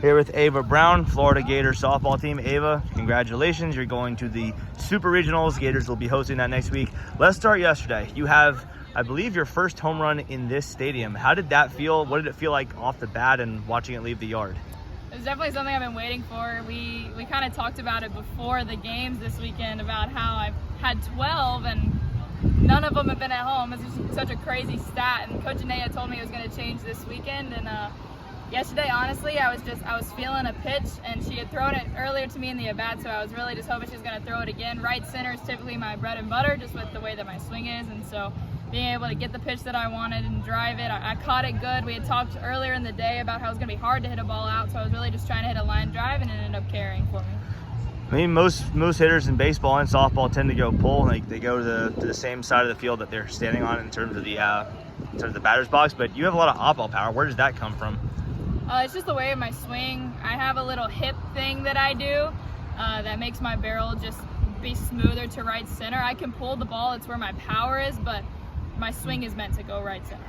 Here with Ava Brown, Florida Gators softball team. Ava, congratulations. You're going to the Super Regionals. Gators will be hosting that next week. Let's start yesterday. You have, I believe, your first home run in this stadium. How did that feel? What did it feel like off the bat and watching it leave the yard? It's definitely something I've been waiting for. We kind of talked about it before the games this weekend about how I've had 12 and none of them have been at home. It's just such a crazy stat. And Coach Anaya told me it was going to change this weekend. And yesterday, honestly, I was feeling a pitch, and she had thrown it earlier to me in the at-bat, so I was really just hoping she was going to throw it again. Right center is typically my bread and butter, just with the way that my swing is, and so being able to get the pitch that I wanted and drive it, I caught it good. We had talked earlier in the day about how it was going to be hard to hit a ball out, so I was really just trying to hit a line drive, and it ended up carrying for me. I mean, most hitters in baseball and softball tend to go pull. Like they go to the same side of the field that they're standing on in terms of the batter's box. But you have a lot of off-ball power. Where does that come from? It's just the way of my swing. I have a little hip thing that I do that makes my barrel just be smoother to right center. I can pull the ball. It's where my power is, but my swing is meant to go right center.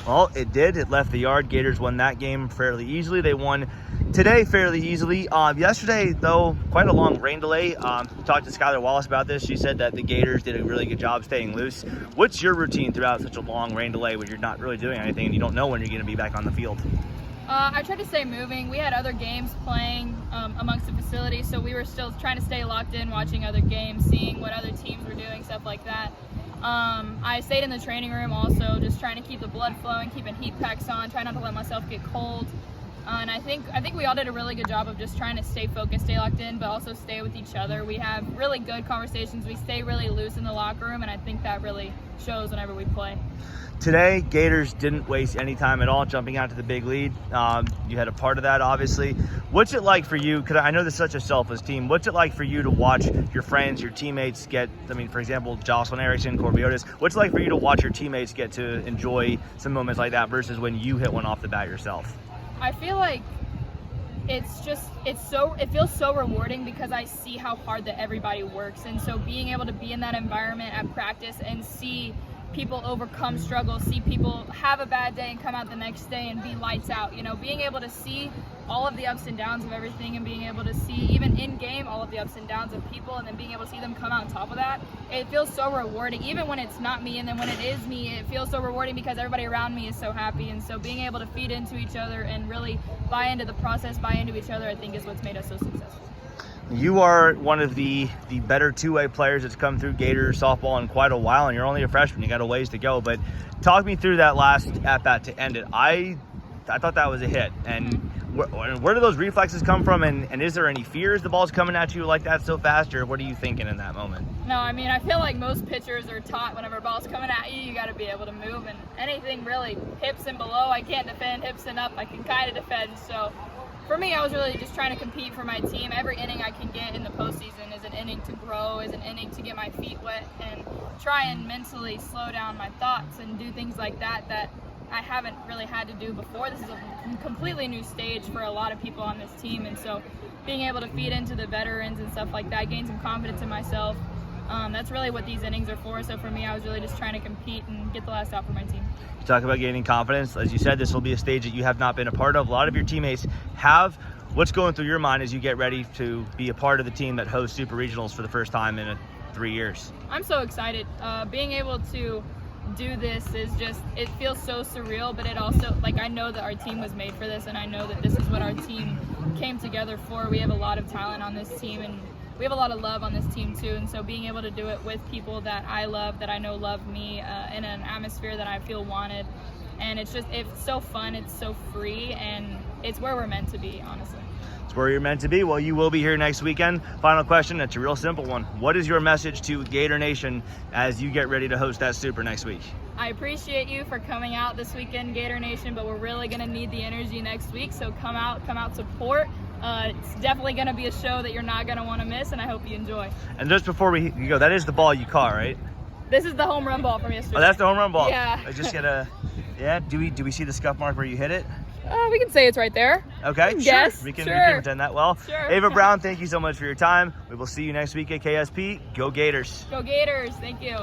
Well, it did. It left the yard. Gators won that game fairly easily. They won today fairly easily. Yesterday, though, quite a long rain delay. Talked to Skylar Wallace about this. She said that the Gators did a really good job staying loose. What's your routine throughout such a long rain delay when you're not really doing anything and you don't know when you're going to be back on the field? I tried to stay moving. We had other games playing amongst the facility, so we were still trying to stay locked in, watching other games, seeing what other teams were doing, stuff like that. I stayed in the training room also, just trying to keep the blood flowing, keeping heat packs on, trying not to let myself get cold. And I think we all did a really good job of just trying to stay focused, stay locked in, but also stay with each other. We have really good conversations. We stay really loose in the locker room, and I think that really shows whenever we play. Today, Gators didn't waste any time at all jumping out to the big lead. You had a part of that, obviously. What's it like for you, because I know this is such a selfless team, what's it like for you to watch your friends, your teammates get, for example, Jocelyn Erickson, Corbiotis, what's it like for you to watch your teammates get to enjoy some moments like that versus when you hit one off the bat yourself? I feel like it feels so rewarding because I see how hard that everybody works, and so being able to be in that environment at practice and see people overcome struggles, see people have a bad day and come out the next day and be lights out, being able to see all of the ups and downs of everything and being able to see even in game all of the ups and downs of people and then being able to see them come out on top of that, it feels so rewarding. Even when it's not me, and then when it is me, it feels so rewarding because everybody around me is so happy. And so being able to feed into each other and really buy into the process, buy into each other, I think is what's made us so successful. You are one of the better two-way players that's come through Gators softball in quite a while, and you're only a freshman. You got a ways to go, but talk me through that last at-bat to end it. I thought that was a hit, and where do those reflexes come from, and is there any fears the ball's coming at you like that so fast, or what are you thinking in that moment? No, I feel like most pitchers are taught whenever a ball's coming at you, you got to be able to move, and anything really hips and below, I can't defend. Hips and up, I can kind of defend, so for me, I was really just trying to compete for my team. Every inning I can get in the postseason is an inning to grow, is an inning to get my feet wet and try and mentally slow down my thoughts and do things like that I haven't really had to do before. This is a completely new stage for a lot of people on this team, and so being able to feed into the veterans and stuff like that, gain some confidence in myself, that's really what these innings are for. So for me, I was really just trying to compete and get the last out for my team. You talk about gaining confidence. As you said, this will be a stage that you have not been a part of. A lot of your teammates have. What's going through your mind as you get ready to be a part of the team that hosts Super Regionals for the first time in 3 years? I'm so excited. Being able to do this is just, it feels so surreal, but it also, I know that our team was made for this, and I know that this is what our team came together for. We have a lot of talent on this team, and we have a lot of love on this team too, and so being able to do it with people that I love, that I know love me, in an atmosphere that I feel wanted, and it's so fun, it's so free, and it's where we're meant to be, honestly. It's where you're meant to be. Well, you will be here next weekend. Final question, it's a real simple one. What is your message to Gator Nation as you get ready to host that Super next week? I appreciate you for coming out this weekend, Gator Nation, but we're really going to need the energy next week, so come out, support. It's definitely going to be a show that you're not going to want to miss, and I hope you enjoy. And just before you go, that is the ball you caught, right? This is the home run ball from yesterday. Oh, that's the home run ball. Yeah. I just get do we see the scuff mark where you hit it? We can say it's right there. Okay, yes, sure. We can pretend that well. Sure. Ava Brown, thank you so much for your time. We will see you next week at KSP. Go Gators. Go Gators. Thank you.